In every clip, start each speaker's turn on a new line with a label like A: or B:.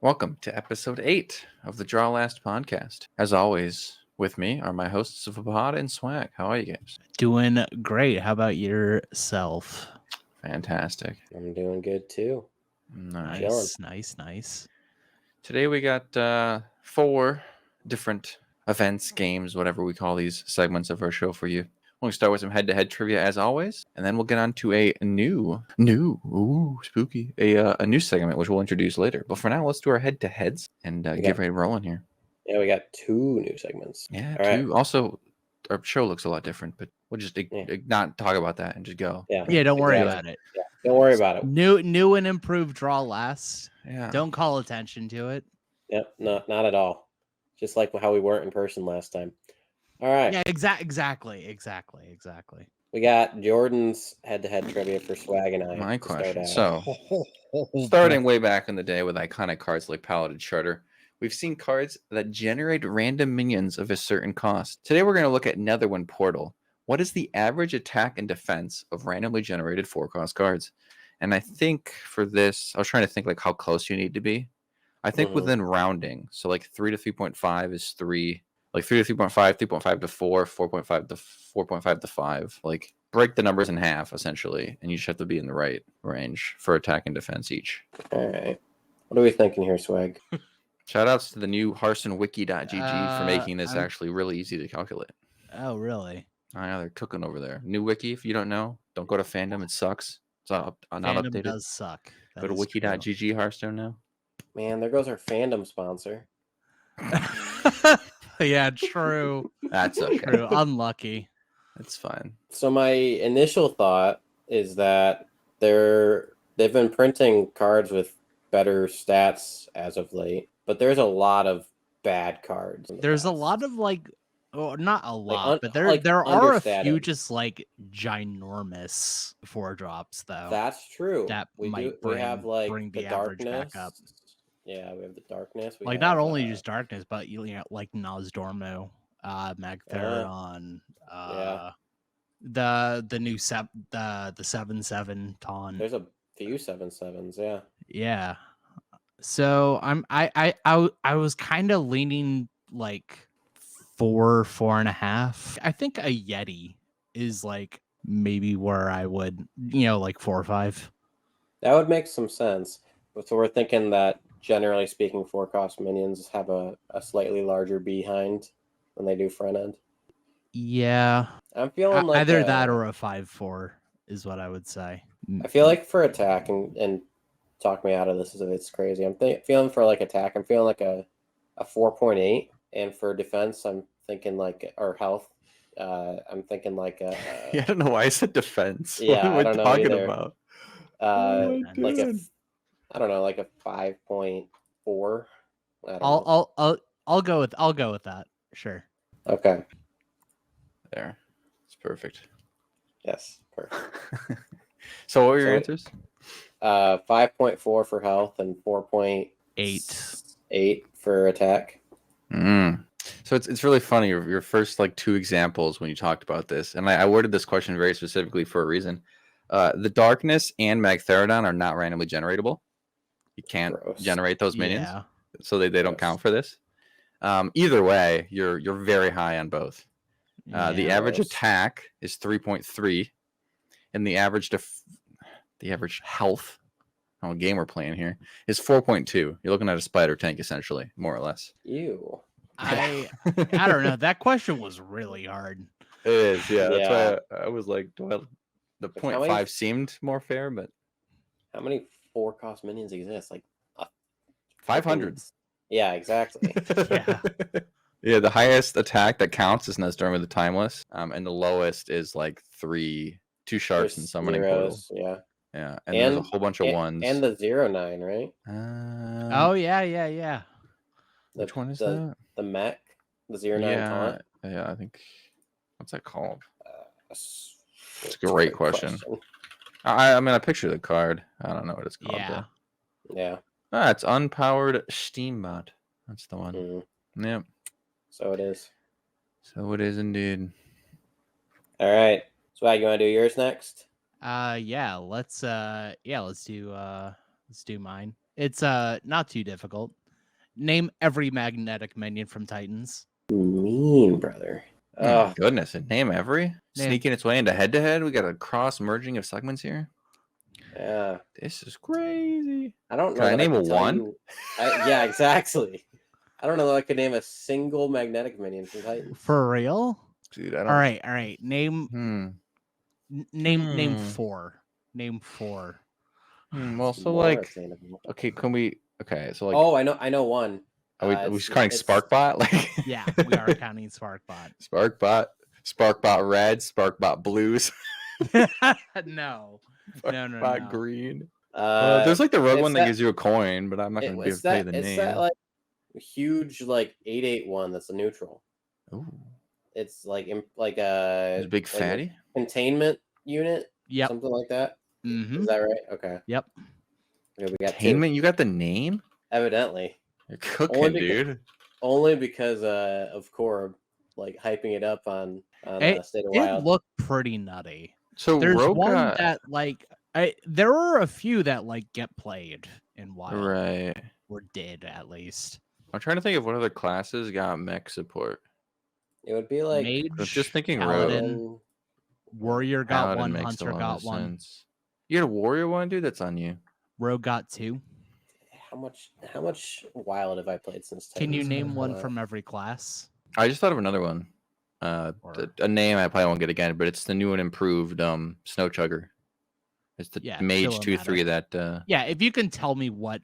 A: Welcome to episode 8 of the Draw Last podcast. As always, with me are my hosts of Vaapad and Swag. How are you guys?
B: Doing great. How about yourself?
A: Fantastic.
C: I'm doing good too.
B: Nice.
A: Today we got 4 different events, games, whatever we call these segments of our show for you. We'll start with some head-to-head trivia as always, and then we'll get on to a new segment which we'll introduce later. But for now, let's do our head-to-heads and get ready rolling here.
C: Yeah, we got 2 new segments.
A: Yeah, all 2. Right. Also, our show looks a lot different, but we'll just not talk about that and just go.
C: Yeah,
B: don't worry about it.
C: Yeah, don't worry about it.
B: New and improved draw last.
A: Yeah.
B: Don't call attention to it.
C: Yep, not at all. Just like how we weren't in person last time. All right.
B: Yeah, exactly.
C: We got Jordan's head-to-head trivia for Swag and I.
A: My question. So, starting way back in the day with iconic cards like Paladin Charter, we've seen cards that generate random minions of a certain cost. Today we're going to look at Netherwind Portal. What is the average attack and defense of randomly generated 4-cost cards? And I think for this, I was trying to think like how close you need to be. I think within rounding, so like 3 to 3.5 is 3. Like 3 to 3.5, 3.5 to 4, 4.5 to 4.5 to 5. Like break the numbers in half essentially, and you just have to be in the right range for attack and defense each.
C: All right. What are we thinking here, Swag?
A: Shout outs to the new HearthstoneWiki.gg for making this actually really easy to calculate.
B: Oh, really?
A: I know they're cooking over there. New wiki, if you don't know, don't go to fandom. It sucks. It's not
B: fandom
A: updated.
B: Does suck.
A: Go to wiki.gg Hearthstone now.
C: Man, there goes our fandom sponsor.
B: Yeah, true.
A: That's okay.
B: True. Unlucky.
A: That's fine.
C: So my initial thought is that they've been printing cards with better stats as of late, but there's a lot of bad cards.
B: There's a lot of not a lot, but there are a few just like ginormous 4-drops though.
C: That's true.
B: That
C: we have like
B: bring the
C: darkness
B: average back up.
C: Yeah, we have the darkness.
B: We not only just darkness, but like Nozdormu, Magtheron, the new the 7/7 Taunt.
C: There's a few 7/7s, yeah.
B: Yeah. So I was kind of leaning like 4.5. I think a Yeti is like maybe where I would, like 4 or 5.
C: That would make some sense. So we're thinking that generally speaking, 4-cost minions have a slightly larger behind than they do front end.
B: Yeah.
C: I'm feeling like
B: either that or a 5/4 is what I would say.
C: I feel like for attack, and talk me out of this if it's crazy. I'm feeling for like attack, I'm feeling like a 4.8. And for defense, I'm thinking like, or health, I'm thinking like a...
A: I don't know why I said defense.
C: Yeah,
A: what am I talking about?
C: Like like a 5.4.
B: I'll go with that. Sure.
C: Okay.
A: There. It's perfect.
C: Yes, perfect.
A: So what were your answers?
C: 5.4 for health and 4.8 for attack.
A: So it's really funny. Your first like 2 examples when you talked about this, and I worded this question very specifically for a reason. The darkness and Magtheron are not randomly generatable. You can't generate those minions, so they don't count for this. Either way, you're very high on both. The average attack is 3.3, and the average health, game we're playing here, is 4.2. You're looking at a spider tank essentially, more or less.
C: Ew.
B: I don't know. That question was really hard.
A: It is, yeah. That's why I was like, the 0.5 seemed more fair, but
C: how many 4-cost minions exist? Like
A: 500.
C: Yeah, exactly.
A: Yeah, the highest attack that counts is Nozdormu the Timeless, and the lowest is like 2 sharks and summoning portal.
C: Yeah,
A: and there's a whole bunch of ones.
C: And the 0/9, right?
B: Oh yeah.
A: Which one is that?
C: The mech, the 0/9 taunt.
A: Yeah, I think. What's that called? It's a great question. I mean, I picture the card. I don't know what it's called.
C: Yeah.
A: It's Unpowered Steambot. That's the one. Yep.
C: So it is.
A: So it is indeed.
C: All right. Swag, you want to do yours next?
B: Let's do mine. It's not too difficult. Name every magnetic minion from Titans.
C: Mean, brother.
A: Oh my goodness, and name every
B: Name.
A: sneaking its way into head-to-head. We got a cross merging of segments here.
C: Yeah.
A: This is crazy.
C: I don't know.
A: Can I name a
C: tell
A: one?
C: you- yeah, exactly. I don't know that I could name a single magnetic minion from Titans.
B: For real?
A: Dude, I don't.
B: All right. Name name
A: Hmm.
B: 4. Name 4.
A: Well, so
C: More
A: like,
C: attainable.
A: okay, can we? Okay, so like,
C: Oh, I know one.
A: are we counting Sparkbot? Like,
B: Yeah, we are counting Sparkbot.
A: Sparkbot Red, Sparkbot Blues,
B: No.
A: Sparkbot Green.
C: Uh,
A: There's like the rogue
C: it's
A: one that
C: that-
A: gives you a coin, but I'm not gonna be able to tell you the name.
C: It's that like huge like 881 that's a neutral.
A: Ooh,
C: It's like a
A: it's a big
C: like
A: fatty.
C: containment unit.
B: Yep.
C: Something like that.
B: Mm-hmm.
C: Is that right? Okay.
B: Yep.
C: Okay, we got
A: Containment. You got the name?
C: evidently.
A: You're cooking, dude.
C: Only because of Korb like hyping it up on State of Wild.
B: It looked pretty nutty.
A: So
B: there's
A: Rogue
B: one
A: got...
B: that like there are a few that like get played in Wild.
A: Right.
B: Or did at least.
A: I'm trying to think of what other classes got mech support.
C: It would be like
B: Mage,
A: I was just thinking
B: Paladin, Warrior got
A: Paladin
B: one,
A: makes
B: Hunter
A: a lot
B: got
A: of
B: one.
A: sense. You got a Warrior one, dude? That's on you.
B: Rogue got 2.
C: How much Wild have I played since?
B: Can you
C: Titans?
B: name one from every class?
A: I just thought of another one. A name I probably won't get again, but it's the new and improved Snow Chugger. It's the Mage 2/3 that.
B: Yeah, if you can tell me what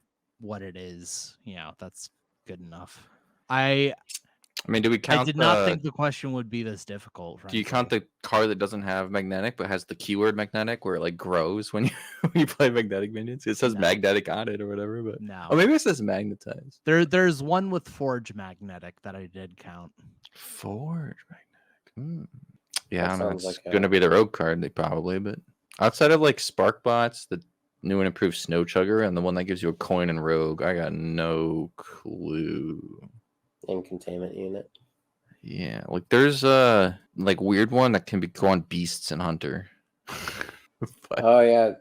B: it is, that's good enough. I
A: mean, do we count?
B: I did not think the question would be this difficult.
A: Frankly. Do you count the card that doesn't have magnetic but has the keyword magnetic, where it like grows when you play magnetic minions? It says magnetic on it or whatever, but
B: no.
A: Oh, maybe it says magnetized.
B: There's one with forge magnetic that I did count.
A: Forge magnetic. Yeah,
C: That
A: I don't know. It's
C: sounds like
A: going to be the rogue card, probably, but outside of like Spark Bots, the new and improved Snow Chugger, and the one that gives you a coin in Rogue, I got no clue.
C: In containment unit.
A: Yeah, like there's a like weird one that can go on Beasts and Hunter.
C: Oh yeah,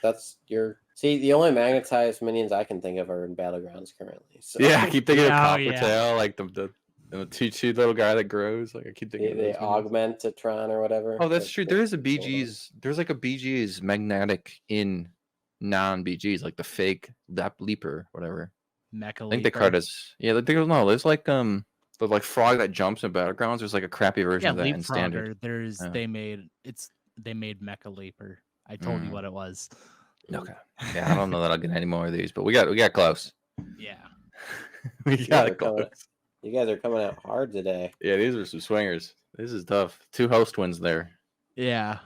C: that's your. See, the only magnetized minions I can think of are in Battlegrounds currently. So.
A: Yeah, I keep thinking of Coppertail, like the 2/2 little guy that grows. Like I keep thinking
C: they augment to Tron or whatever.
A: Oh, that's true. There is a BG's. There's like a BG's magnetic in non-BG's, like the fake Leaper, whatever.
B: Mecha
A: I think the card is there's like the like frog that jumps in Battlegrounds. There's like a crappy version of that in standard.
B: They made Mecha Leaper. I told you what it was.
A: Okay. Yeah, I don't know that I'll get any more of these, but we got close.
B: Yeah.
A: we got close.
C: You guys are coming out hard today.
A: Yeah, these are some swingers. This is tough. 2 host wins there.
B: Yeah.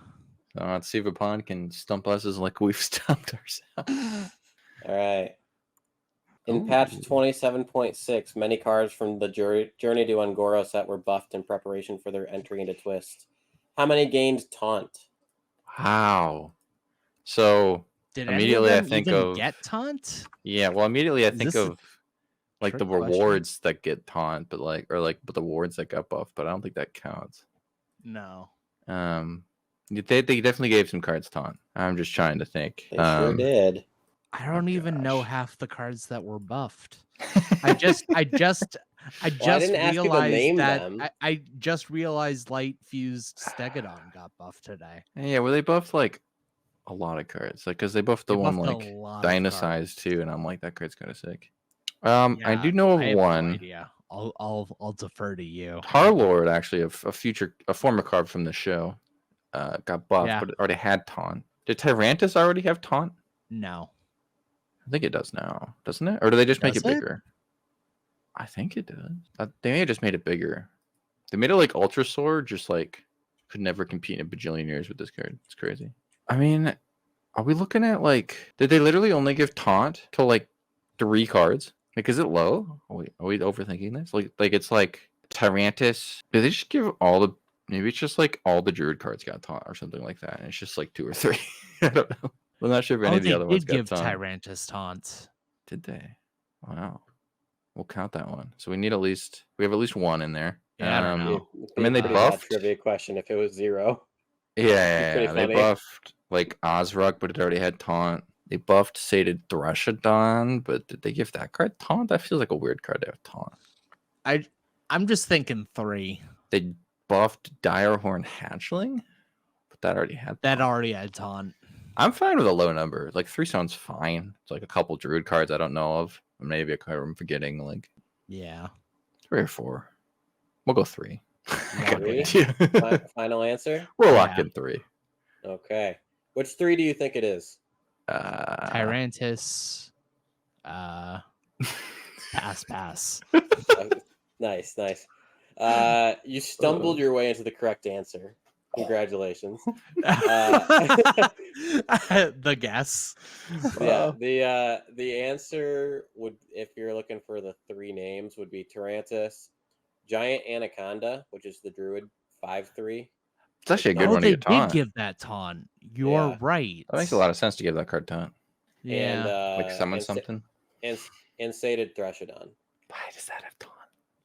A: So let's see if Vaapad can stump us as like we've stumped ourselves.
C: All right. In patch 27.6, many cards from the Journey to Ungoro set were buffed in preparation for their entry into Twist. How many gained Taunt?
A: Wow. So
B: Did
A: immediately I think of
B: get Taunt?
A: Yeah, well immediately I think of like the rewards that get Taunt, but the rewards that got buffed, but I don't think that counts.
B: No.
A: They definitely gave some cards Taunt. I'm just trying to think.
C: They sure did.
B: I don't even know half the cards that were buffed. I just realized that I just realized Light Fused Stegodon got buffed today.
A: Yeah, well they buffed like a lot of cards, like because they buffed the one like Dynasize too, and I'm like that card's kind of sick. I do know of one.
B: No idea. I'll defer to you.
A: Harlord, actually, a former card from the show, got buffed, but it already had Taunt. Did Tyrantus already have Taunt?
B: No.
A: I think it does now, doesn't it? Or do they just make it bigger? I think it does. They may have just made it bigger. They made it like Ultra Sword, just like could never compete in a bajillion years with this card. It's crazy. I mean, are we looking at like, did they literally only give Taunt to like 3 cards? Like, is it low? Are we overthinking this? Like it's like Tyrantus. Did they just give maybe it's just like all the Druid cards got Taunt or something like that, and it's just like 2 or 3. I don't know. I'm not sure if any of the other ones got Taunt.
B: They did give Tyrantus Taunt.
A: Did they? Wow. We'll count that one. So we have at least one in there.
B: Yeah, I don't know.
A: I mean, they buffed.
C: Trivia question if it was 0.
A: Yeah. They buffed like Ozruk, but it already had Taunt. They buffed Sated Thrashadon, but did they give that card taunt? That feels like a weird card to have taunt.
B: I'm just thinking 3.
A: They buffed Direhorn Hatchling, but that already had
B: That
A: taunt.
B: already had taunt.
A: I'm fine with a low number. Like 3 sounds fine. It's like a couple Druid cards I don't know of. Maybe a card I'm forgetting. Like
B: Yeah.
A: 3 or 4. We'll go 3.
C: Three? Final answer?
A: We'll lock in 3.
C: Okay. Which 3 do you think it is?
B: Tyrantus. Pass.
C: Nice. You stumbled your way into the correct answer. Congratulations.
B: The guess.
C: Yeah, the answer would, if you're looking for the 3 names, would be Tyrantus, Giant Anaconda, which is the Druid 5/3.
A: It's actually a good one to get taunt.
B: They did give that taunt. You're right.
A: That makes a lot of sense to give that card taunt.
B: Yeah.
C: And,
A: Like summon something.
C: And Sated Thrashadon.
A: Why does that have taunt?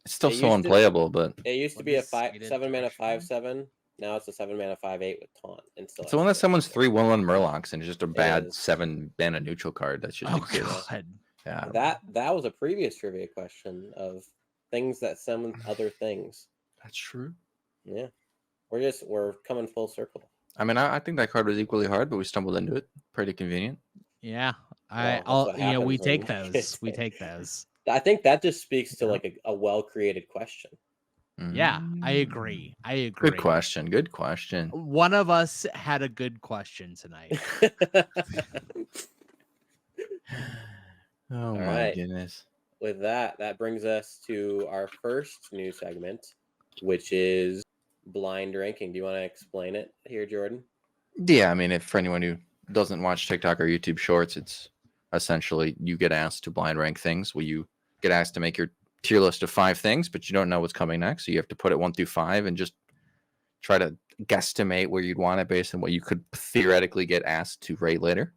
A: It's still so unplayable, but
C: it used to be a 7-mana 5/7. Now it's a 7-mana 5/8 with taunt. And still
A: it's the one that summons 3 1/1 Murlocs and it's just a bad 7-mana neutral card that just exists.
B: God.
A: Yeah.
C: That was a previous trivia question of things that summon other things.
A: That's true.
C: Yeah. We're coming full circle.
A: I mean, I think that card was equally hard, but we stumbled into it. Pretty convenient.
B: Yeah. We take those. We take those.
C: I think that just speaks to like a well-created question.
B: Yeah, I agree.
A: Good question.
B: One of us had a good question tonight.
A: Oh my goodness.
C: With that brings us to our first new segment, which is blind ranking. Do you want to explain it here, Jordan?
A: Yeah, I mean, if for anyone who doesn't watch TikTok or YouTube Shorts, it's essentially you get asked to blind rank things. Well, you get asked to make your tier list of 5 things, but you don't know what's coming next. So you have to put it 1 through 5 and just try to guesstimate where you'd want it based on what you could theoretically get asked to rate later.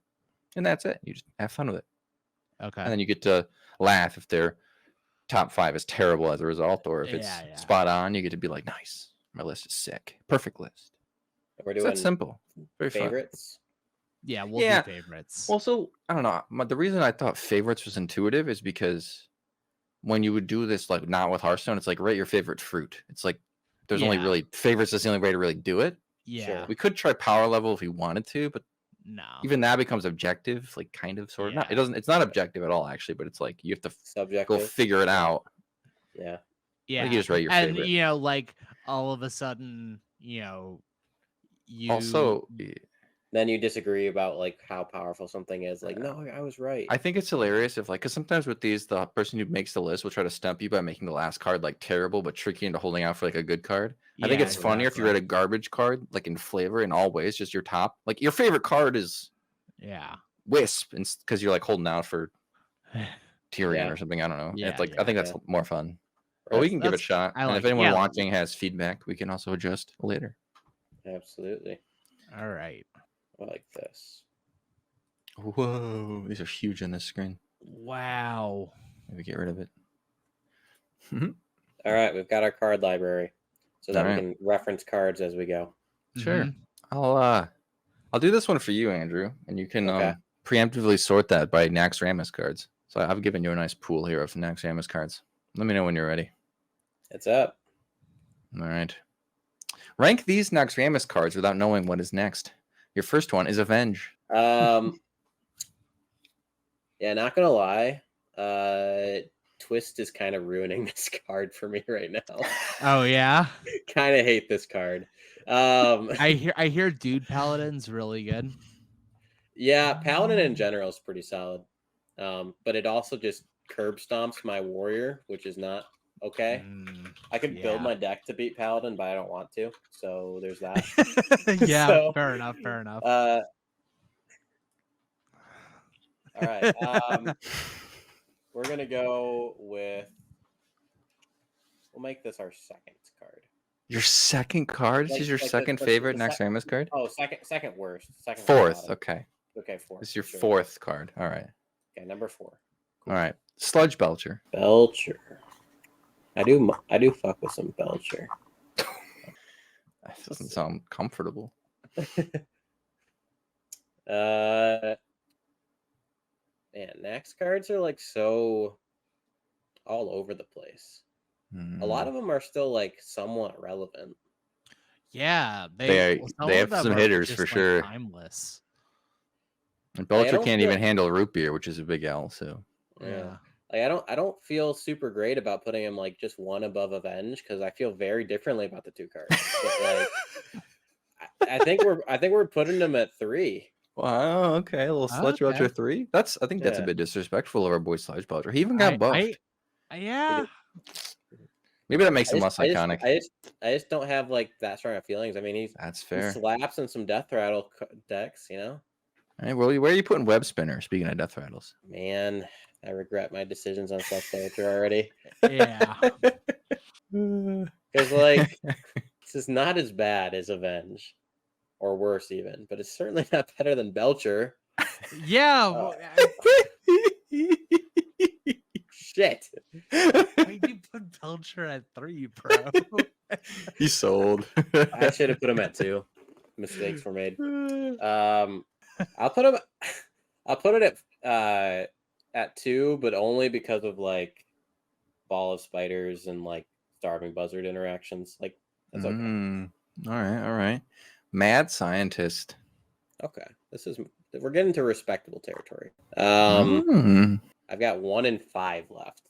A: And that's it. You just have fun with it.
B: Okay.
A: And then you get to laugh if their top 5 is terrible as a result, or if it's spot on, you get to be like, nice. My list is sick. Perfect list.
C: We're doing
A: that simple. Very
C: favorites.
A: Fun.
B: Yeah, we'll do favorites.
A: Also, I don't know. The reason I thought favorites was intuitive is because when you would do this, like not with Hearthstone, it's like rate your favorite fruit. It's like there's only really favorites is the only way to really do it.
B: Yeah.
C: Sure.
A: We could try power level if we wanted to, but
B: no.
A: Even that becomes objective, like kind of sort of. Not, it's not objective at all, actually, but it's like you have to go figure it out.
C: Yeah.
B: Yeah.
A: You just rate your favorite.
B: And like all of a sudden, you
A: also
C: then you disagree about like how powerful something is. Like, no, I was right.
A: I think it's hilarious if like, because sometimes with these, the person who makes the list will try to stump you by making the last card like terrible but tricky into holding out for like a good card. I think it's funnier if you read a garbage card like in flavor in all ways, just your top. Like your favorite card is Wisp, and because you're like holding out for Tyrion or something. I don't know. Yeah, I think that's more fun. But we can give it a shot. And if anyone watching has feedback, we can also adjust later.
C: Absolutely.
B: All right.
C: I like this.
A: Whoa, these are huge on this screen.
B: Wow.
A: Maybe get rid of it.
C: All right, we've got our card library, so that we can reference cards as we go.
A: Sure. I'll do this one for you, Andrew, and you can preemptively sort that by Naxxramas cards. So I've given you a nice pool here of Naxxramas cards. Let me know when you're ready.
C: It's up.
A: All right. Rank these Naxxramas cards without knowing what is next. Your first one is Avenge.
C: Yeah, not gonna lie. Twist is kind of ruining this card for me right now.
B: Oh yeah.
C: Kind of hate this card.
B: I hear Dude Paladin's really good.
C: Yeah, Paladin in general is pretty solid. But it also just curb stomps my warrior, which is not okay. I could build my deck to beat Paladin, but I don't want to. So there's that.
B: Yeah, fair enough.
C: All right. We're gonna go with. We'll make this our second card.
A: Your second card? This is your second favorite Naxxramas card?
C: Oh, second worst.
A: Fourth. Okay.
C: Okay, fourth.
A: This is your fourth card. All right.
C: Okay, number 4.
A: Cool. All right. Sludge Belcher.
C: I do fuck with some Belcher.
A: That doesn't sound comfortable.
C: Man, Nax cards are like so all over the place. A lot of them are still like somewhat relevant.
B: Yeah,
A: they have some hitters for sure.
B: Timeless.
A: And Belcher can't even handle root beer, which is a big L. So
B: yeah,
C: like I don't feel super great about putting him like just one above Avenge because I feel very differently about the two cards. But like, I think we're putting them at 3.
A: Wow, okay, a little Sludge Belcher 3. I think that's a bit disrespectful of our boy Sludge Belcher. He even got buffed.
B: Yeah.
A: Maybe that makes him less iconic.
C: I just don't have like that strong of feelings. I mean,
A: that's fair.
C: He slaps in some Death Rattle decks, you know.
A: All right, well, where are you putting Web Spinner? Speaking of Death Rattles,
C: man, I regret my decisions on Sludge Belcher already.
B: Yeah,
C: because like this is not as bad as Avenge, or worse even, but it's certainly not better than Belcher.
B: Yeah.
C: Shit.
B: Why did you put Belcher at 3, bro?
A: He's sold.
C: I should have put him at 2. Mistakes were made. I'll put it at 2, but only because of like Ball of Spiders and like Starving Buzzard interactions. Like that's okay.
A: All right. Mad Scientist.
C: Okay, we're getting to respectable territory. I've got 1 and 5 left.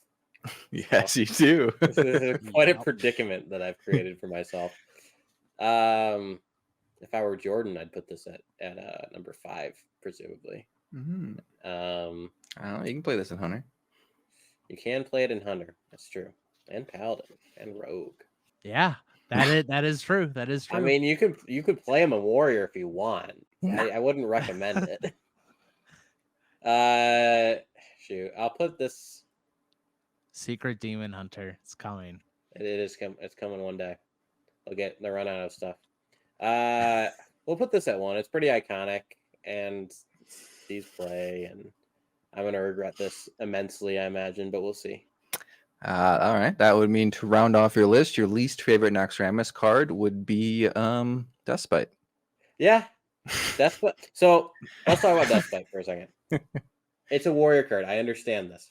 A: Yes, you do.
C: This is quite a predicament that I've created for myself. If I were Jordan, I'd put this at number 5, presumably.
A: I don't know. You can play this in Hunter.
C: You can play it in Hunter. That's true. And Paladin and Rogue.
B: Yeah, that is true. That is true.
C: I mean, you could play him a warrior if you want. I wouldn't recommend it. Shoot, I'll put this
B: Secret Demon Hunter. It's coming.
C: It's coming one day. They'll run out of stuff. We'll put this at 1. It's pretty iconic, and these play, and I'm gonna regret this immensely, I imagine, but we'll see.
A: All right, that would mean to round off your list, your least favorite Naxxramas card would be Deathspite.
C: Yeah, Deathspite. So let's talk about Deathspite for a second. It's a warrior card. I understand this.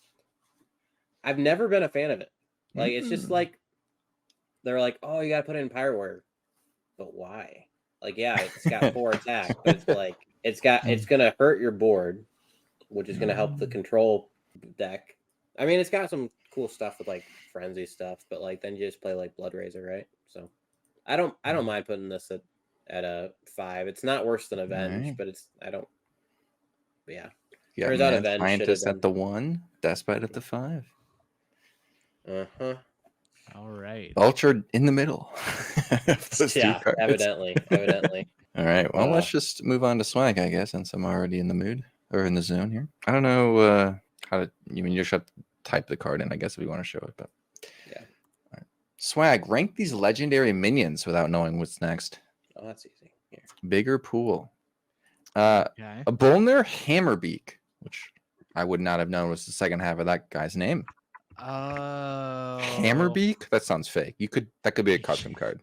C: I've never been a fan of it. Like it's just like they're like, oh, you gotta put it in Pyro Warrior, but why? Like, yeah, it's got 4 attack, but it's like it's gonna hurt your board, which is gonna help the control deck. I mean, it's got some cool stuff with like frenzy stuff, but like then you just play like Blood Razor, right? So I don't mind putting this at a 5. It's not worse than Avenge, but but yeah.
A: Turns out Avenge Scientist at the 1, Deathspite at the 5.
B: All right.
A: Belcher in the middle.
C: Yeah, evidently.
A: All right. Well, let's just move on to swag, I guess, since I'm already in the mood or in the zone here. I don't know you just have to type the card in, I guess, if you want to show it, but
C: yeah.
A: All right. Swag, rank these legendary minions without knowing what's next.
C: Oh, that's easy. Here.
A: Bigger pool. A Bolner Hammerbeak, which I would not have known was the second half of that guy's name. Hammerbeak? That sounds fake. That could be a custom card.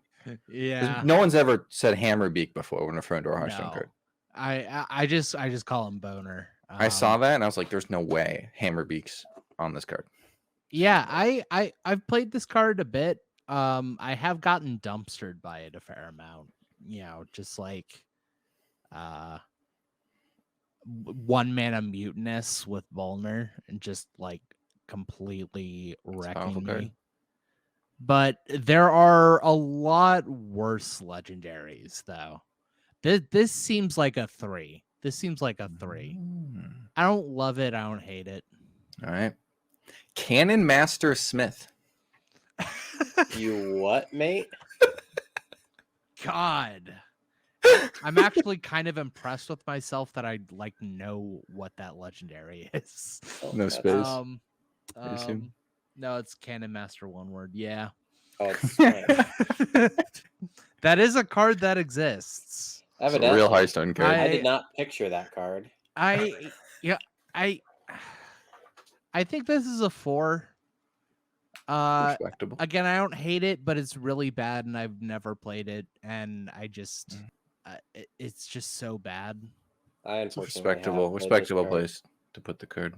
B: Yeah.
A: No one's ever said Hammerbeak before when referring to a Hearthstone card.
B: I just call him Boner.
A: I saw that and I was like, there's no way Hammerbeak's on this card.
B: Yeah, I've played this card a bit. I have gotten dumpstered by it a fair amount. You know, just like 1 mana Mutinous with Volner and just like completely wrecking me. But there are a lot worse legendaries, though. This seems like a 3. I don't love it. I don't hate it.
A: All right. Cannon Master Smith.
C: You what, mate?
B: God. I'm actually kind of impressed with myself that I know what that legendary is.
A: No space.
B: No, it's Cannon Master, one word. Yeah.
C: Oh, it's
B: that is a card that exists.
C: Evidently.
A: It's a real Hearthstone card.
C: I did not picture that card.
B: I think this is a 4.
A: Respectable.
B: Again, I don't hate it, but it's really bad, and I've never played it, and I just it's just so bad.
C: I unfortunately
A: respectable place to put the card.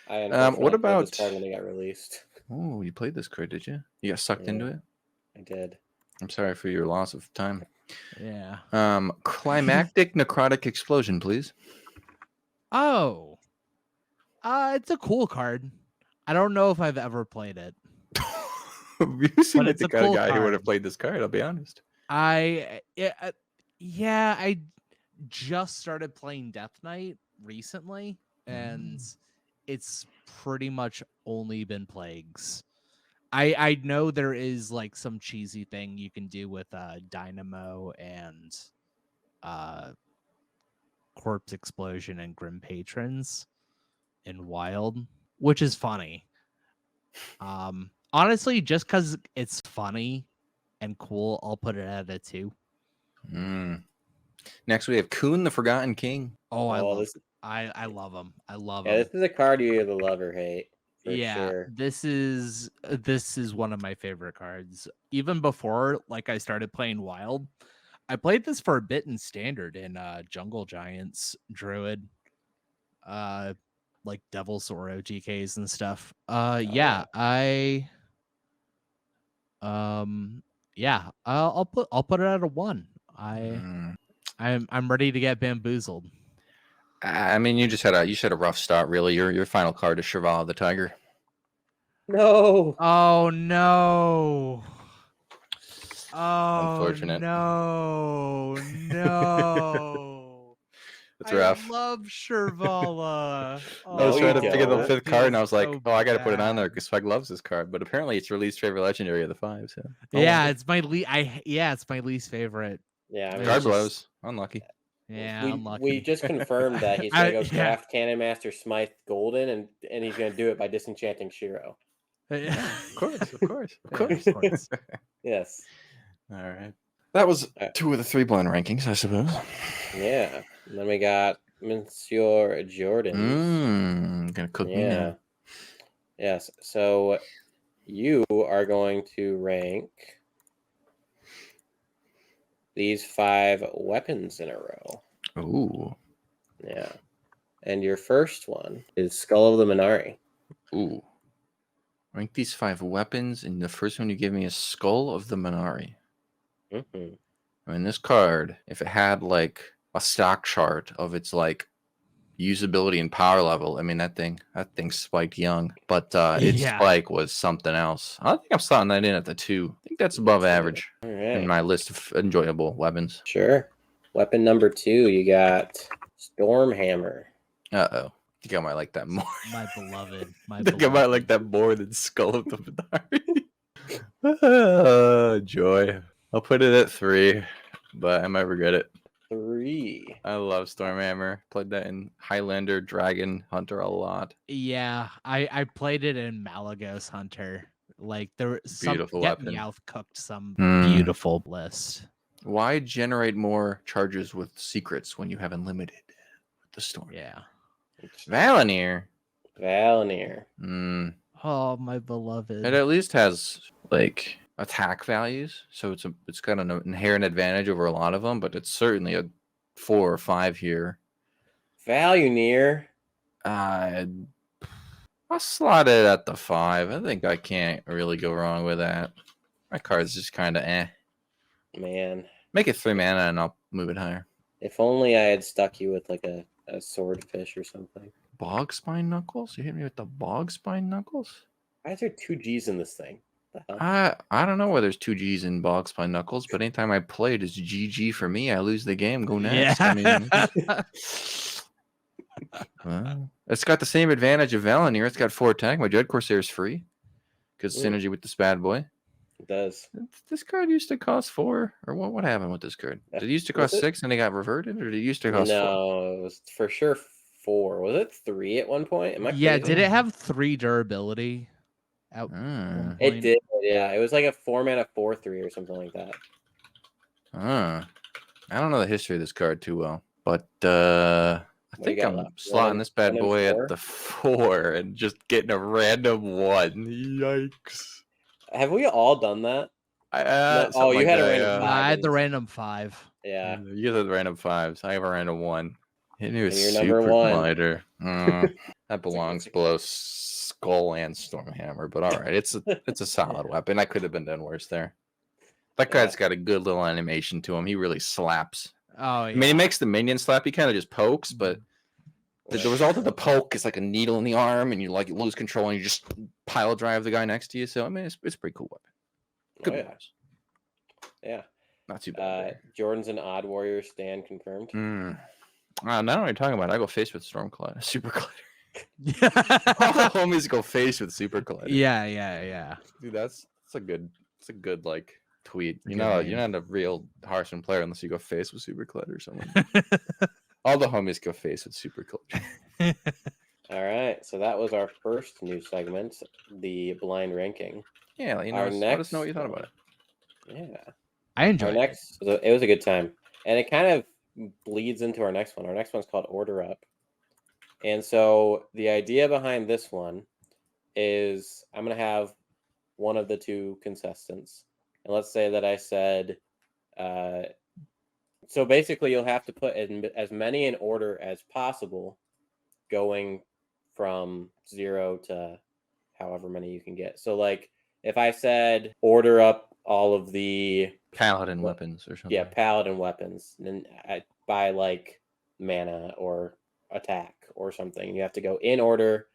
C: I unfortunately
A: what
C: played
A: about
C: this card when it got released?
A: Oh, you played this card, did you? You got sucked into it?
C: I did.
A: I'm sorry for your loss of time.
B: Yeah.
A: Climactic necrotic explosion, please.
B: Oh. It's a cool card. I don't know if I've ever played it.
A: You seem
B: But
A: like
B: it's
A: the
B: a
A: kind of
B: cool
A: guy who would have
B: card.
A: played this card, I'll be honest.
B: I just started playing Death Knight recently, and it's pretty much only been plagues. I know there is like some cheesy thing you can do with Dynamo and Corpse Explosion and Grim Patrons in Wild, which is funny. Honestly, just because it's funny and cool, I'll put it at a 2.
A: Next, we have Kuhn, the Forgotten King.
B: Oh, I love him. I love him.
C: This is a card you either love or hate. For sure.
B: This is one of my favorite cards. Even before like I started playing Wild, I played this for a bit in Standard in Jungle Giants, Druid, like Devil Sword OGKs and stuff. I'll put it at a 1. I'm ready to get bamboozled.
A: I mean, you had a rough start, really. Your final card is Cheval the Tiger.
C: No.
B: Oh no. Oh,
A: unfortunate.
B: No.
A: It's rough.
B: I love Shervala.
A: I was trying to pick up the 5th card, and I was like,
B: so
A: I got to put it on there
B: bad.
A: because Swag loves this card. But apparently, it's your least favorite legendary of the 5. So.
B: It's my it's my least favorite.
C: Yeah, I mean,
A: card blows. Unlucky.
B: Yeah, unlucky.
C: We just confirmed that he's gonna go draft Cannon Master Smythe Golden, and he's gonna do it by disenchanting Shiro.
A: Of course.
C: Yes.
A: All right. That was 2 of the 3 blind rankings, I suppose.
C: Yeah. And then we got Monsieur Jordan.
A: Gonna cook me now.
C: Yes. So you are going to rank these 5 weapons in a row.
A: Ooh.
C: Yeah. And your first one is Skull of the Minari.
A: Ooh. Rank these 5 weapons, and the first one you give me is Skull of the Minari.
C: Mm-hmm.
A: I mean, this card, if it had like a stock chart of its like usability and power level, I mean that thing spiked young, but its spike was something else. I think I'm slotting that in at the 2. I think that's above average in my list of enjoyable weapons.
C: Sure. Weapon number 2, you got Stormhammer.
A: I think I might like that more.
B: My beloved.
A: I think I might like that more than Skull of the Minari. Joy. I'll put it at 3, but I might regret it.
C: 3.
A: I love Stormhammer. Played that in Highlander, Dragon, Hunter a lot.
B: Yeah, I played it in Malagos Hunter. Like there were some
A: Beautiful weapon.
B: Meowth cooked some beautiful list.
A: Why generate more charges with secrets when you have unlimited with the storm?
B: Yeah.
A: Valinir.
B: Oh, my beloved.
A: It at least has like attack values, so it's got an inherent advantage over a lot of them, but it's certainly a 4 or 5 here.
C: Valinir.
A: I'll slot it at the 5. I think I can't really go wrong with that. My card's just kind of
C: Man.
A: Make it 3 mana and I'll move it higher.
C: If only I had stuck you with like a swordfish or something.
A: Bog Spine Knuckles? You hit me with the Bog Spine Knuckles?
C: Why is there 2 G's in this thing?
A: I don't know why there's 2 G's in Bog Spine Knuckles, but anytime I play it, it's GG for me. I lose the game. Go next.
B: Yeah.
A: I mean, well, it's got the same advantage of Valinir. It's got 4 attack. My Dread Corsair is free because synergy with this bad boy.
C: It does.
A: This card used to cost 4, or what happened with this card? Did it used to cost 6 and it got reverted, or did it used to cost 4?
C: No, it was for sure 4. Was it 3 at one point? Am I crazy?
B: Did it have 3 durability?
C: It did. Yeah, it was like a 4-mana 4/3 or something like that.
A: I don't know the history of this card too well, but I think I'm slotting this bad boy at the 4 and just getting a random 1. Yikes!
C: Have we all done that?
A: You
C: had a random 5.
B: I had the random 5.
C: Yeah,
A: you had the random 5s. I have a random 1. Hit me with
C: And you're
A: Super
C: number one.
A: Collider. That belongs below Skull and Stormhammer, but all right, it's a solid weapon. I could have been done worse there. That guy's got a good little animation to him. He really slaps.
B: Oh yeah.
A: I mean, he makes the minion slap. He kind of just pokes, but the result of the poke is like a needle in the arm, and you lose control, and you just pile drive the guy next to you. So I mean, it's a pretty cool weapon. Good ones.
C: Yeah.
A: Not too bad.
C: Jordan's an Odd Warrior stand confirmed.
A: Now what you're talking about, I go face with Storm Collider, Super Collider. All the homies go face with Super Collider.
B: Yeah.
A: Dude, that's a good like tweet. You're not a real Hearthstone player unless you go face with Super Collider or something. All the homies go face with Super Collider.
C: All right, so that was our first new segment, the blind ranking.
A: Yeah, let us know what you thought about it.
C: Yeah,
B: I enjoyed it.
C: It was a good time, and it kind of bleeds into our next one. Our next one's called Order Up, and so the idea behind this one is I'm gonna have one of the two contestants, and let's say that I said, so basically you'll have to put as many in order as possible, going from 0 to however many you can get. So like if I said order up all of the
A: paladin weapons or something.
C: Yeah, paladin weapons. And then by like mana or attack or something. You have to go in order.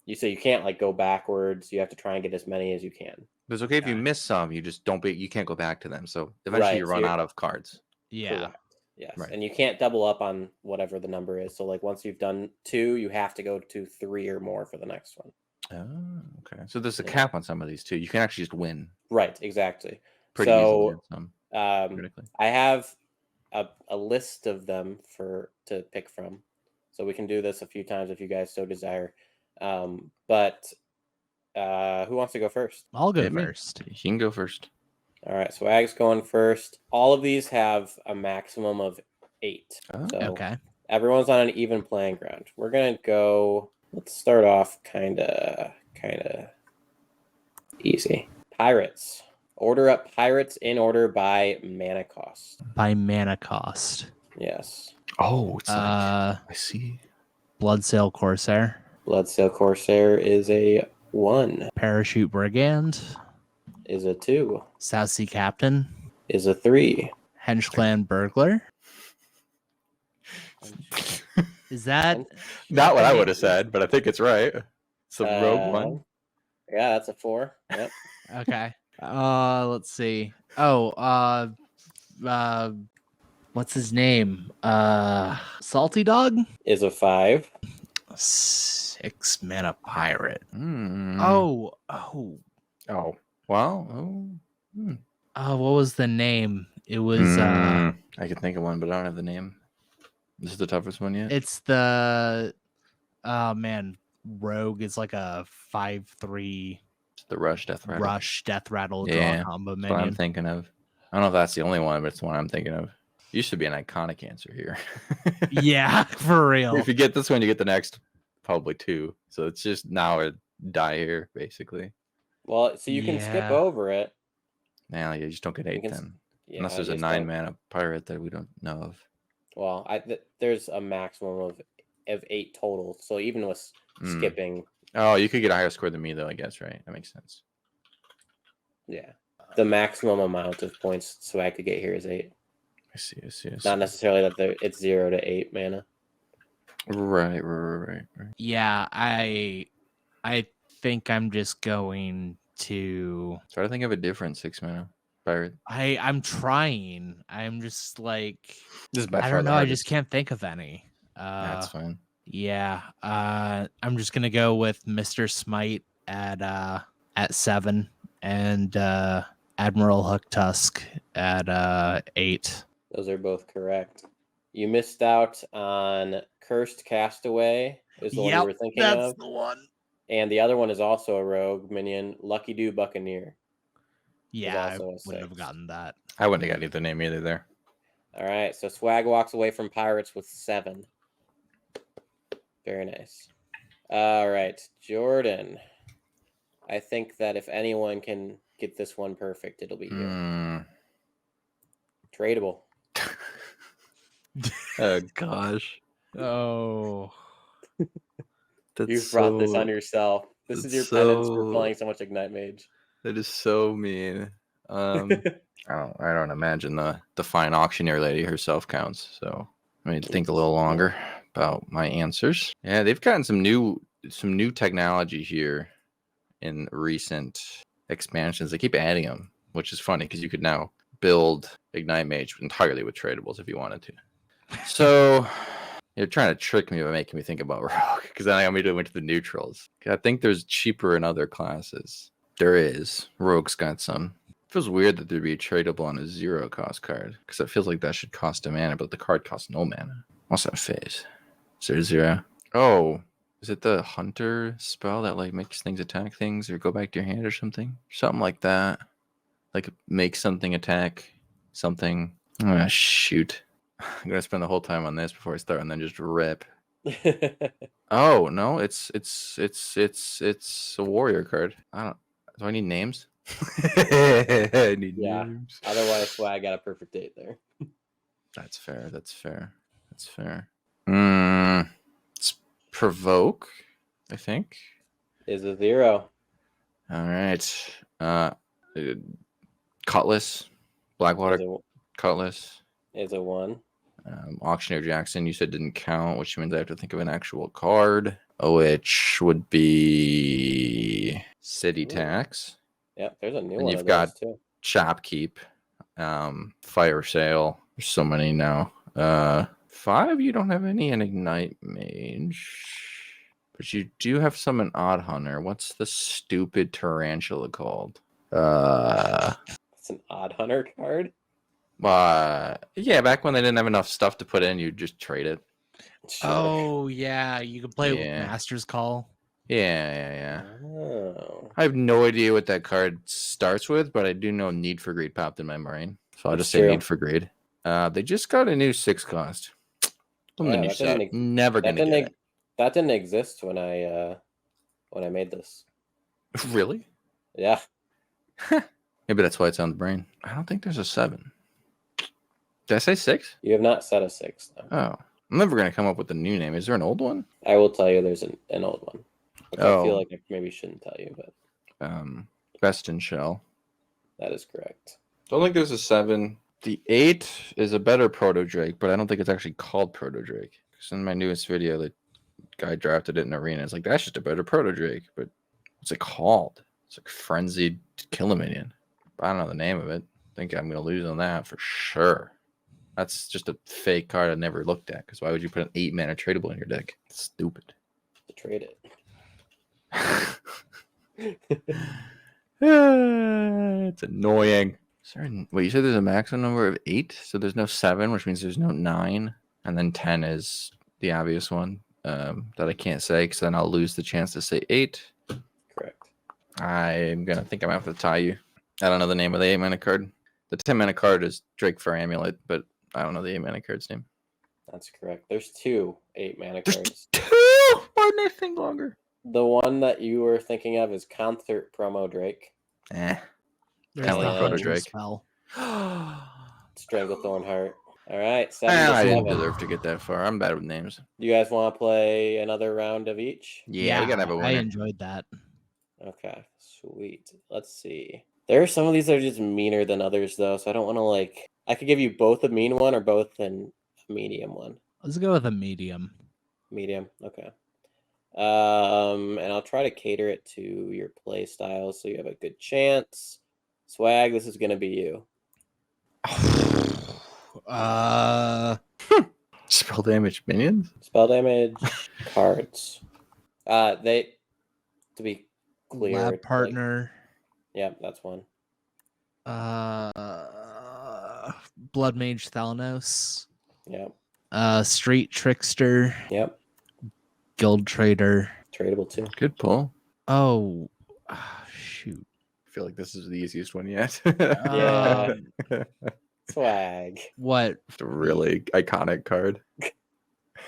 C: You can't like go backwards. You have to try and get as many as you can.
A: But it's okay if you miss some, you just you can't go back to them. So eventually you run out of cards.
B: Yeah.
C: Correct. Yes.
A: Right.
C: And you can't double up on whatever the number is. So like once you've done 2, you have to go to 3 or more for the next one.
A: Oh, okay. So there's a cap on some of these too. You can actually just win.
C: Right, exactly.
A: Pretty easily.
C: I have a list of them to pick from. So we can do this a few times if you guys so desire. But who wants to go first?
B: I'll go first.
A: You can go first.
C: All right, Swag's going first. All of these have a maximum of 8.
A: Oh,
C: so
B: okay.
C: Everyone's on an even playing ground. We're gonna go. Let's start off kind of easy. Pirates. Order up pirates in order by mana cost.
B: By mana cost.
C: Yes.
A: Oh, it's I see.
B: Bloodsail Corsair.
C: Bloodsail Corsair is a 1.
B: Parachute Brigand
C: is a 2.
B: South Sea Captain
C: is a 3.
B: Henchclan Burglar. Is that
A: not what I would have said, but I think it's right. It's a rogue one.
C: Yeah, that's a 4. Yep.
B: Okay. Let's see. Oh, what's his name? Salty Dog
C: is a 5.
B: 6 mana pirate.
A: Well.
B: What was the name? It was
A: I could think of one, but I don't have the name. This is the toughest one yet.
B: It's the Rogue is like a 5/3.
A: It's the Rush Death
B: Rattle draw combo minion.
A: That's what I'm thinking of. I don't know if that's the only one, but it's the one I'm thinking of. Used to be an iconic answer here.
B: Yeah, for real.
A: If you get this one, you get the next probably 2. So it's just now a die here, basically.
C: Well, so you can skip over it.
A: Yeah, you just don't get 8 then. Unless there's a 9 mana pirate that we don't know of.
C: Well, there's a maximum of 8 total. So even with skipping.
A: Oh, you could get a higher score than me, though, I guess, right? That makes sense.
C: Yeah. The maximum amount of points Swag could get here is 8.
A: I see.
C: Not necessarily that it's 0 to 8 mana.
A: Right.
B: Yeah, I think I'm just going to
A: try to think of a different 6 mana pirate.
B: I'm trying. I'm just like
A: this is by
B: I don't know. I just can't think of any.
A: That's fine.
B: Yeah. I'm just gonna go with Mr. Smite at 7 and Admiral Hook Tusk at 8.
C: Those are both correct. You missed out on Cursed Castaway. Is the one you were thinking of?
B: That's the one.
C: And the other one is also a rogue minion, Lucky Do Buccaneer.
B: Yeah, I wouldn't have gotten that.
A: I wouldn't have gotten the name either there.
C: All right, so Swag walks away from Pirates with 7. Very nice. All right, Jordan. I think that if anyone can get this one perfect, it'll be you. Tradable.
A: Oh, gosh.
B: Oh.
C: You've brought this on yourself. This is your penance for playing so much Ignite Mage.
A: That is so mean. I don't imagine the fine auctioneer lady herself counts. So I need to think a little longer about my answers. Yeah, they've gotten some new technology here in recent expansions. They keep adding them, which is funny because you could now build Ignite Mage entirely with tradables if you wanted to. So you're trying to trick me by making me think about Rogue because then I got me to went to the neutrals. I think there's cheaper in other classes. There is. Rogue's got some. It feels weird that there'd be a tradable on a 0 cost card because it feels like that should cost a mana, but the card costs no mana. What's that phase? 0/0. Oh, is it the Hunter spell that like makes things attack things or go back to your hand or something? Something like that. Like make something attack something. Ah, shoot. I'm gonna spend the whole time on this before I start and then just rip. Oh no, it's a warrior card. Do I need names? I need names.
C: Otherwise, why I got a perfect 8 there.
A: That's fair. It's provoke, I think.
C: Is a 0.
A: All right. Cutlass, Blackwater Cutlass.
C: Is a 1.
A: Auctioneer Jackson, you said didn't count, which means I have to think of an actual card, which would be City Tax.
C: Yep, there's a new
A: and
C: one.
A: You've got too. Shopkeep, Fire Sale. There's so many now. 5, you don't have any in Ignite Mage, but you do have some in Odd Hunter. What's the stupid tarantula called?
C: It's an Odd Hunter card.
A: Yeah, back when they didn't have enough stuff to put in, you just trade it.
C: Sure.
B: Oh yeah, you can play with Master's Call.
A: Yeah.
C: Oh.
A: I have no idea what that card starts with, but I do know Need for Greed popped in my brain, so I'll just say Need for Greed. They just got a new 6 cost. Never gonna get it.
C: That didn't exist when I made this.
A: Really?
C: Yeah.
A: Maybe that's why it's on the brain. I don't think there's a 7. Did I say 6?
C: You have not said a 6, though.
A: Oh. I'm never going to come up with a new name. Is there an old one?
C: I will tell you there's an old one. Which I feel like I maybe shouldn't tell you, but...
A: Best in Shell.
C: That is correct.
A: Don't think there's a 7. The 8 is a better Proto Drake, but I don't think it's actually called Proto Drake. Because in my newest video, the guy drafted it in Arena. It's like, that's just a better Proto Drake. But what's it called? It's like Frenzied Kilominion. I don't know the name of it. I think I'm going to lose on that for sure. That's just a fake card I never looked at. Because why would you put an 8 mana tradable in your deck? It's stupid.
C: To trade it.
A: It's annoying. Wait, you said there's a maximum number of 8? So there's no 7, which means there's no 9. And then 10 is the obvious one that I can't say because then I'll lose the chance to say 8.
C: Correct.
A: I'm going to think I'm going to have to tie you. I don't know the name of the 8 mana card. The 10 mana card is Drake for Amulet, but I don't know the 8 mana card's name.
C: That's correct. There's 2 8 mana cards.
A: 2? Why didn't I think longer?
C: The one that you were thinking of is Concert Promo Drake.
A: I
B: like
A: Proto Drake.
C: Stranglethorn Heart. All right. 7
A: I didn't deserve to get that far. I'm bad with names.
C: You guys want to play another round of each?
A: Yeah, we gotta have a winner.
B: I enjoyed that.
C: Okay, sweet. Let's see. There are some of these that are just meaner than others, though, so I don't want to I could give you both a mean one or both a medium one.
B: Let's go with a medium.
C: Medium, okay. And I'll try to cater it to your play style so you have a good chance. Swag, this is gonna be you.
A: Spell damage minions?
C: Spell damage cards. To be clear.
B: Lab Partner.
C: Yep, that's one.
B: Blood Mage Thalanos.
C: Yep.
B: Street Trickster.
C: Yep.
B: Guild Trader.
C: Tradable too.
A: Good pull.
B: Oh, shoot.
A: I feel like this is the easiest one yet.
C: Yeah. Swag.
B: What?
A: It's a really iconic card.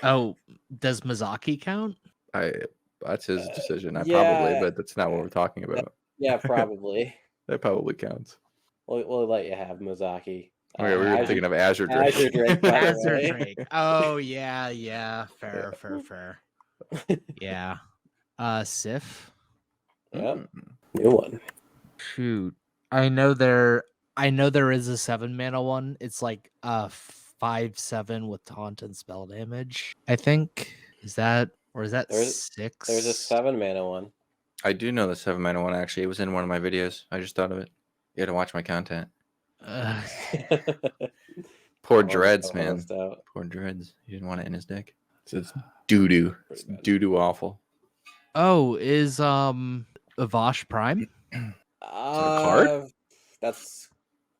B: Oh, does Mizaki count?
A: That's his decision.
C: Yeah.
A: Probably, but that's not what we're talking about.
C: Yeah, probably.
A: That probably counts.
C: We'll let you have Mizaki.
A: Okay, we were thinking of Azure Drake.
C: Azure Drake. by the
B: Azure
C: way.
B: Drake. Oh yeah. Fair. Yeah. Sif.
C: Yep. New one.
B: Shoot. I know there is a 7-mana one. It's like 5/7 with taunt and spell damage. I think. Is that 6?
C: There's a 7-mana one.
A: I do know the 7-mana one, actually. It was in one of my videos. I just thought of it. You had to watch my content. Poor Dreads, man. Poor Dreads. He didn't want it in his deck. So it's doo-doo. It's doo-doo awful.
B: Oh, is Vash Prime?
A: card?
C: That's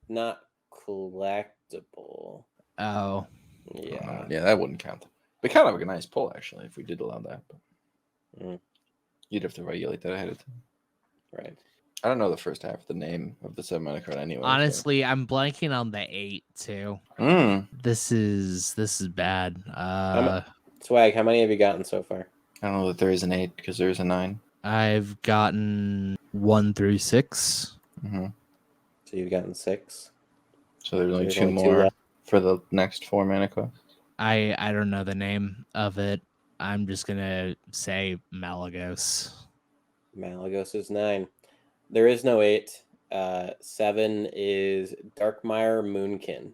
C: not collectible.
B: Oh.
C: Yeah.
A: Yeah, that wouldn't count. But kind of like a nice pull, actually, if we did allow that. But you'd have to regulate that ahead of time.
C: Right.
A: I don't know the first half of the name of the 7-mana card anyway.
B: Honestly, I'm blanking on the 8 too. This is bad.
C: Swag, how many have you gotten so far?
A: I don't know that there is an 8 because there is a 9.
B: I've gotten 1 through 6.
C: So you've gotten 6.
A: So there's only 2 more for the next 4-mana cost.
B: I don't know the name of it. I'm just gonna say Malagos.
C: Malagos is 9. There is no 8. 7 is Darkmire Moonkin.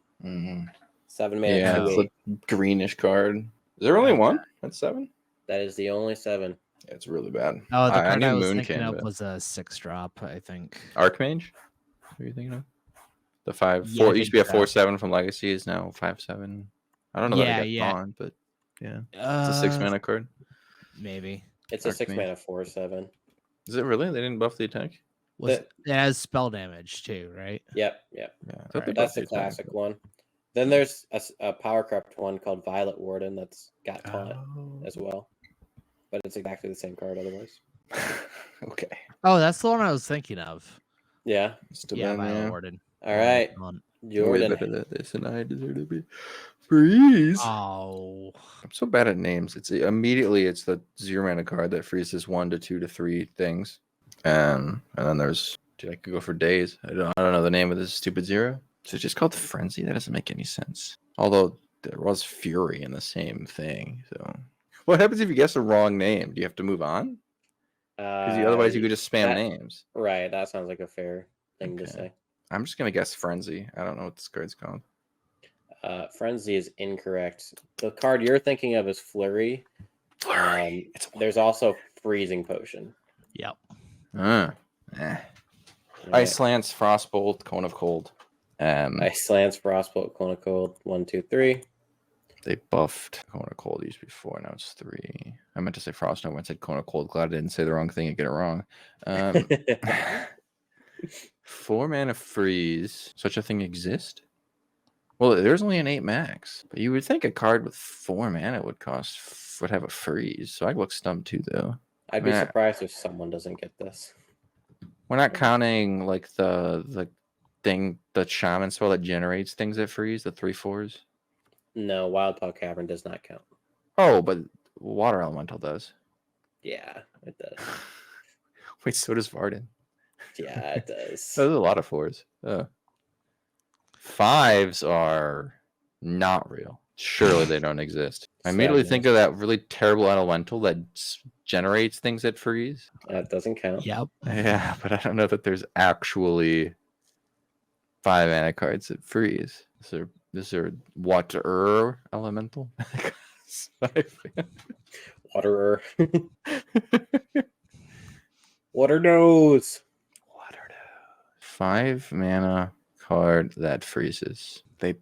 C: 7 mana.
A: Yeah, it's a greenish card. Is there only one? That's 7?
C: That is the only 7.
A: Yeah, it's really bad.
B: Oh, the card I was
A: Moonkin,
B: thinking of was a 6-drop, I think.
A: Archmage? What are you thinking of? The 5-4 used to be a 4/7 from Legacy, is now 5/7. I don't know that it got on, but yeah. It's a 6-mana card.
B: Maybe.
C: It's a 6-mana 4/7.
A: Is it really? They didn't buff the attack?
B: It has spell damage too, right?
C: Yep.
A: Yeah,
C: That's the classic one. Then there's a power corrupt one called Violet Warden that's got taunt as well. But it's exactly the same card otherwise.
A: Okay.
B: Oh, that's the one I was thinking of.
C: Yeah.
B: Violet Warden.
C: All right. Jordan.
A: This and I deserve to be freeze.
B: Oh,
A: I'm so bad at names. It's the 0-mana card that freezes 1 to 2 to 3 things. And then there's I could go for days. I don't know the name of this stupid 0. So it's just called Frenzy. That doesn't make any sense. Although there was Fury in the same thing. So what happens if you guess the wrong name? Do you have to move on? Because otherwise you could just spam names.
C: Right. That sounds like a fair thing to say.
A: I'm just gonna guess Frenzy. I don't know what this card's called.
C: Frenzy is incorrect. The card you're thinking of is Flurry.
A: Flurry.
C: There's also Freezing Potion.
B: Yep.
A: Ice Lance, Frostbolt, Cone of Cold.
C: Ice Lance, Frostbolt, Cone of Cold. 1, 2, 3.
A: They buffed Cone of Cold used before. Now it's 3. I meant to say Frost Nova. I said Cone of Cold. Glad I didn't say the wrong thing and get it wrong. 4-mana freeze. Such a thing exist? Well, there's only an 8 max. But you would think a card with 4 mana would have a freeze. So I look stumped too, though.
C: I'd be surprised if someone doesn't get this.
A: We're not counting like the thing, the shaman spell that generates things that freeze, the 3/4s.
C: No, Wildpaw Cavern does not count.
A: Oh, but Water Elemental does.
C: Yeah, it does.
A: Wait, so does Varden.
C: Yeah, it does.
A: There's a lot of 4s. 5s are not real. Surely they don't exist. I immediately think of that really terrible elemental that generates things that freeze.
C: That doesn't count.
B: Yep.
A: Yeah, but I don't know that there's actually 5 mana cards that freeze. Is there water elemental?
C: Waterer. Water nose.
A: 5 mana card that freezes. They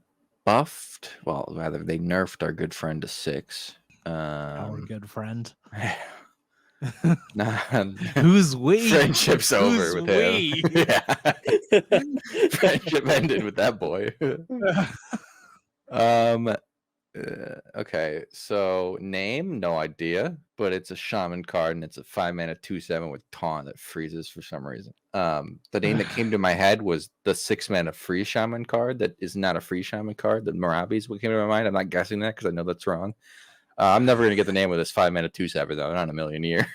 A: buffed, well, rather they nerfed our good friend to 6.
B: Our good friend.
A: Nah,
B: who's we?
A: Friendship's over with
B: we?
A: him. Yeah. Friendship ended with that boy. Okay, so name, no idea, but it's a shaman card and it's a 5-mana 2/7 with taunt that freezes for some reason. The name that came to my head was the 6-mana free shaman card that is not a free shaman card. The Marabi's what came to my mind. I'm not guessing that because I know that's wrong. I'm never gonna get the name of this 5-mana 2/7 though, not in a million years.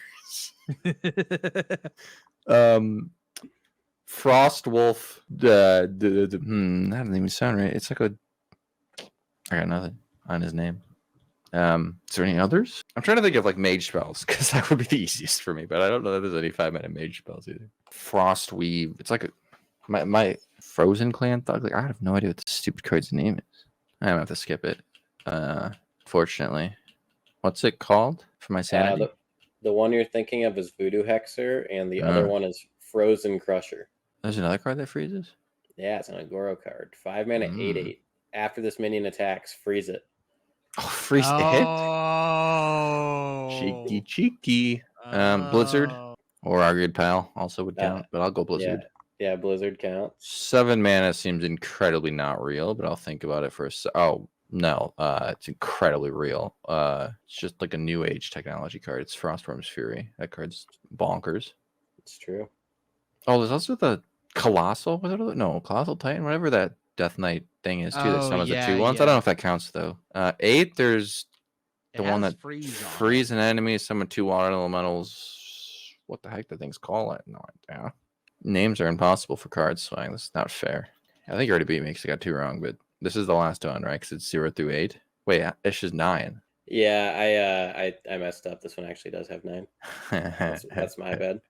A: Frost Wolf. That doesn't even sound right. It's like a. I got nothing on his name. Is there any others? I'm trying to think of like mage spells because that would be the easiest for me, but I don't know that there's any 5-mana mage spells either. Frost Weave. It's like my Frozen Clan thug. Like I have no idea what the stupid card's name is. I might have to skip it. Fortunately, what's it called for my sanity?
C: The one you're thinking of is Voodoo Hexer, and the other one is Frozen Crusher.
A: There's another card that freezes?
C: Yeah, it's an Agoro card. 5-mana, 8/8. After this minion attacks, freeze it.
A: Oh, freeze it? Cheeky. Blizzard or our good pal also would count, but I'll go Blizzard.
C: Yeah, Blizzard counts.
A: 7 mana seems incredibly not real, but I'll think about it for a Oh, no. It's incredibly real. It's just like a new age technology card. It's Frostworm's Fury. That card's bonkers.
C: It's true.
A: Oh, there's also the Colossal. Colossal Titan, whatever that Death Knight thing is too. That summons the 2/1s. I don't know if that counts though. 8, there's the one that freeze an enemy, summon 2 water elementals. What the heck the thing's called? No idea. Names are impossible for cards, Swag. This is not fair. I think you already beat me because I got 2 wrong, but this is the last one, right? Because it's 0 through 8. Wait, it's just 9.
C: Yeah, I messed up. This one actually does have 9. That's my bad.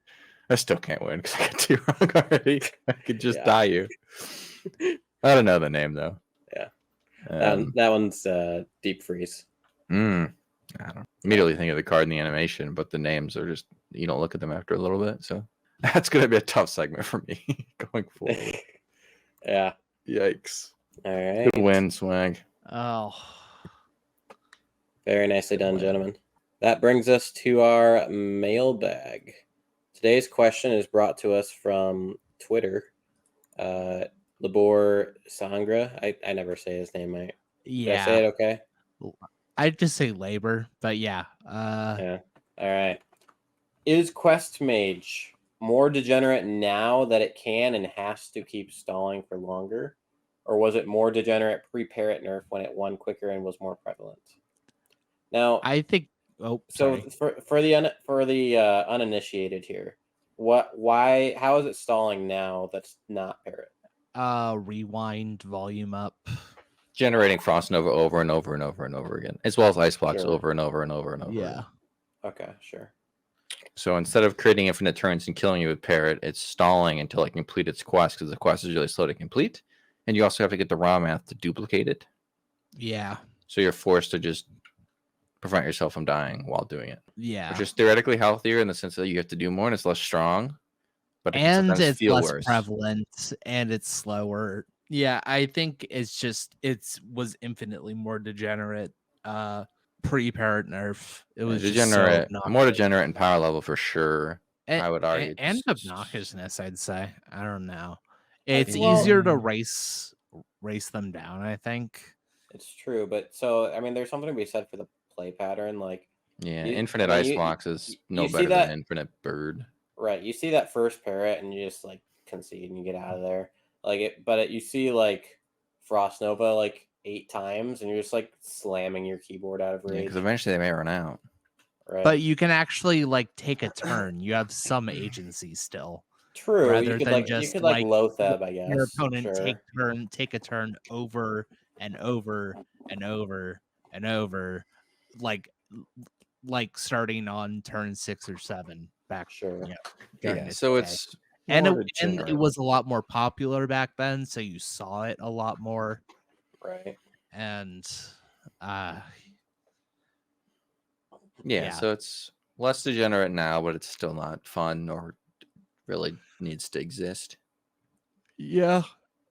A: I still can't win because I got 2 wrong already. I could just die you. I don't know the name though.
C: Yeah, that one's Deep Freeze.
A: I don't immediately think of the card in the animation, but the names are just you don't look at them after a little bit. So that's gonna be a tough segment for me going forward.
C: Yeah.
A: Yikes.
C: All right.
A: Good win, Swag.
B: Oh.
C: Very nicely done, gentlemen. That brings us to our mailbag. Today's question is brought to us from Twitter. Labor Sangra. I never say his name right.
B: Yeah.
C: Did I say it okay?
B: I'd just say labor, but yeah.
C: Yeah. All right. Is Quest Mage more degenerate now that it can and has to keep stalling for longer? Or was it more degenerate pre-Parrot nerf when it won quicker and was more prevalent? Now,
B: I think. Oh, sorry.
C: So for the uninitiated here, how is it stalling now? That's not Parrot.
B: Rewind, volume up,
A: generating Frost Nova over and over and over and over again, as well as Ice Blocks over and over and over and over.
B: Yeah.
C: Okay, sure.
A: So instead of creating infinite turns and killing you with Parrot, it's stalling until it completes its quest because the quest is really slow to complete, and you also have to get the raw math to duplicate it.
B: Yeah.
A: So you're forced to just prevent yourself from dying while doing it.
B: Yeah.
A: Which is theoretically healthier in the sense that you have to do more and it's less strong. But
B: and it's less prevalent and it's slower. Yeah, I think it was infinitely more degenerate pre-Parrot nerf. It was
A: degenerate, more degenerate in power level for sure. I would argue.
B: And obnoxiousness, I'd say. I don't know. It's easier to race them down, I think.
C: It's true, but so I mean there's something to be said for the play pattern. Like
A: infinite ice blocks is no better than infinite bird.
C: Right. You see that first Parrot and you just like concede and you get out of there. You see like Frost Nova like 8 times and you're just like slamming your keyboard out of rage.
A: Because eventually they may run out.
B: Right. But you can actually like take a turn. You have some agency still.
C: True. Rather than you could low thab, I guess.
B: Your opponent take a turn over and over and over and over, like starting on turn 6 or 7 back.
C: Sure.
A: Yeah. So it's
B: and it was a lot more popular back then, so you saw it a lot more.
C: Right.
B: And
A: so it's less degenerate now, but it's still not fun or really needs to exist.
B: Yeah,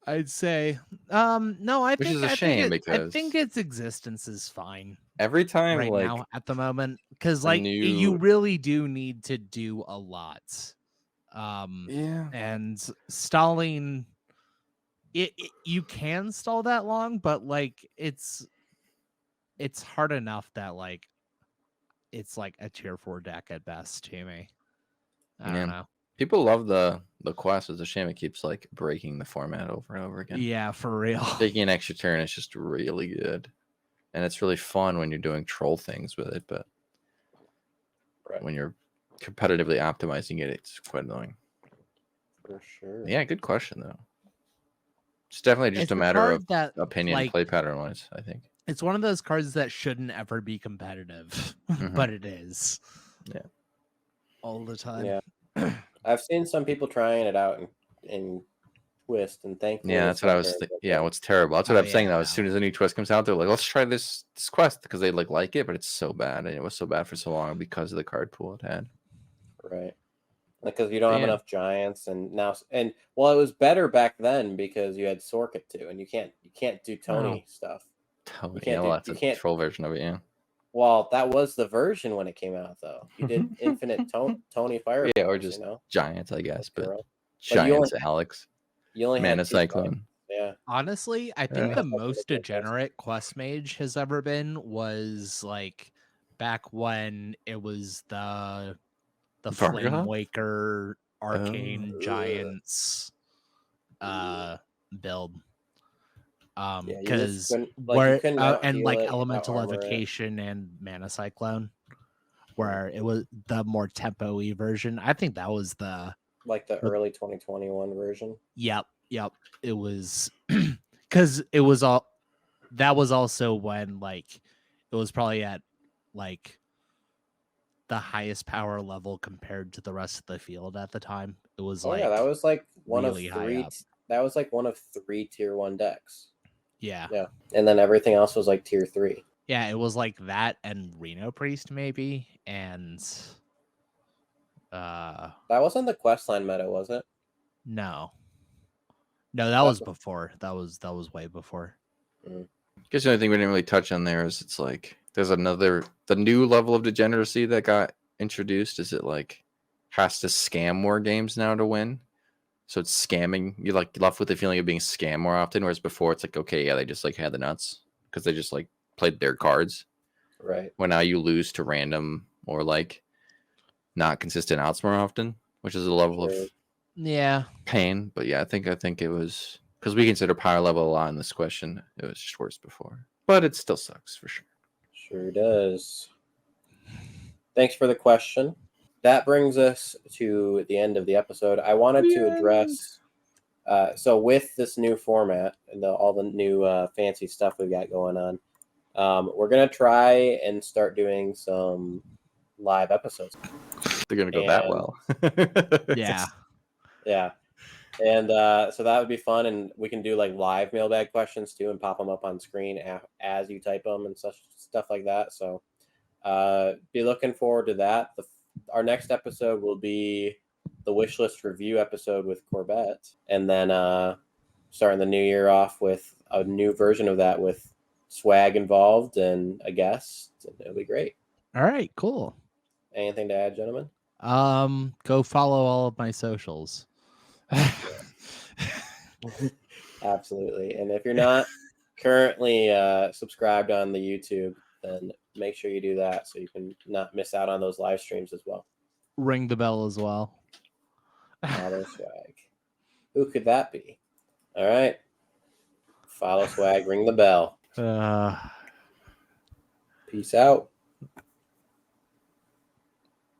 B: I'd say. No, I think
A: a shame because
B: I think its existence is fine.
A: Every time
B: right now at the moment, because you really do need to do a lot. And stalling you can stall that long, but like it's hard enough that like it's like a tier 4 deck at best to me. I don't know.
A: People love the quest. It's a shame it keeps like breaking the format over and over again.
B: Yeah, for real.
A: Taking an extra turn is just really good. And it's really fun when you're doing troll things with it, but when you're competitively optimizing it, it's quite annoying.
C: For sure.
A: Yeah, good question though. It's definitely just a matter of opinion, play pattern wise, I think.
B: It's one of those cards that shouldn't ever be competitive, but it is.
A: Yeah.
B: All the time.
C: Yeah. I've seen some people trying it out in Twist, and thankfully,
A: yeah, that's what I was thinking. Yeah, what's terrible. That's what I'm saying though. As soon as a new Twist comes out, they're like, let's try this quest because they like it, but it's so bad, and it was so bad for so long because of the card pool it had.
C: Right. Because you don't have enough giants, and it was better back then because you had Sorkit too, and you can't do Tony stuff.
A: Tony, that's a troll version of it, yeah.
C: Well, that was the version when it came out, though. You did infinite Tony Fireballs,
A: yeah, or just giants, I guess, but
C: giants,
A: Alex.
C: You only
A: Mana
C: had
A: Cyclone.
C: Yeah.
B: Honestly, I think the most degenerate quest mage has ever been was like back when it was the Flame Waker Arcane Giants build. Because Elemental Evocation and Mana Cyclone, where it was the more tempo-y version. I think that was the
C: early 2021 version.
B: Yep. It was because it was all that was also when it was probably at the highest power level compared to the rest of the field at the time. It was
C: that was one really of three. That was one of 3 tier 1 decks.
B: Yeah.
C: And then everything else was tier 3.
B: Yeah, it was that and Reno Priest maybe, and
C: that wasn't the questline meta, was it?
B: No, that was before. That was way before.
A: I guess the only thing we didn't really touch on there is it's there's the new level of degeneracy that got introduced. Is it has to scam more games now to win? So it's scamming. You're left with the feeling of being scammed more often, whereas before it's okay, yeah, they just had the nuts because they just played their cards.
C: Right.
A: When now you lose to random or not consistent outs more often, which is a level of pain. But yeah, I think it was because we consider power level a lot in this question. It was just worse before, but it still sucks for sure.
C: Sure does. Thanks for the question. That brings us to the end of the episode. I wanted to address, so with this new format and all the new fancy stuff we've got going on, we're going to try and start doing some live episodes.
A: They're going to go that well.
B: Yeah.
C: Yeah. And so that would be fun. And we can do live mailbag questions too and pop them up on screen as you type them and stuff like that. So be looking forward to that. Our next episode will be the wish list review episode with Corbett, and then starting the new year off with a new version of that with swag involved and a guest. It'll be great.
B: All right, cool.
C: Anything to add, gentlemen?
B: Go follow all of my socials.
C: Absolutely. And if you're not currently subscribed on the YouTube, then make sure you do that so you can not miss out on those live streams as well.
B: Ring the bell as well.
C: Follow swag. Who could that be? All right. Follow swag, ring the bell.
B: Peace
C: Peace out.